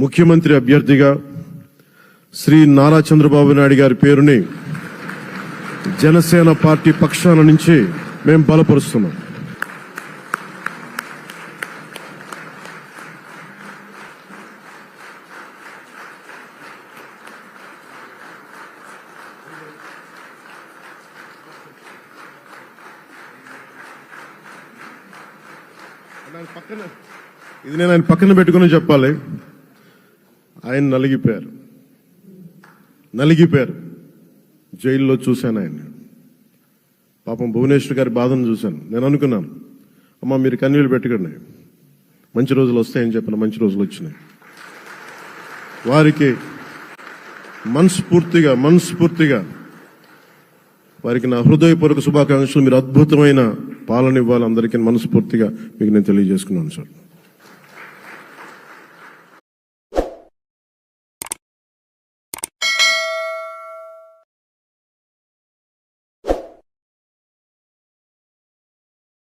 ముఖ్యమంత్రి అభ్యర్థిగా శ్రీ నారా చంద్రబాబు నాయుడు గారి పేరుని జనసేన పార్టీ పక్షాన నుంచి మేము బలపరుస్తున్నాం. ఇది నేను ఆయన పక్కన పెట్టుకుని చెప్పాలి. ఆయన నలిగిపోయారు. జైల్లో చూశాను ఆయన. పాపం భువనేశ్వర్ గారి బాధను చూశాను. నేను అనుకున్నాను, అమ్మ మీరు కన్నీళ్ళు పెట్టుకోండి, మంచి రోజులు వస్తాయని చెప్పిన మంచి రోజులు వచ్చినాయి. వారికి మనస్ఫూర్తిగా వారికి నా హృదయపూర్వక శుభాకాంక్షలు. మీరు అద్భుతమైన పాలన ఇవ్వాలి అందరికీ మనస్ఫూర్తిగా మీకు నేను తెలియజేసుకున్నాను సార్.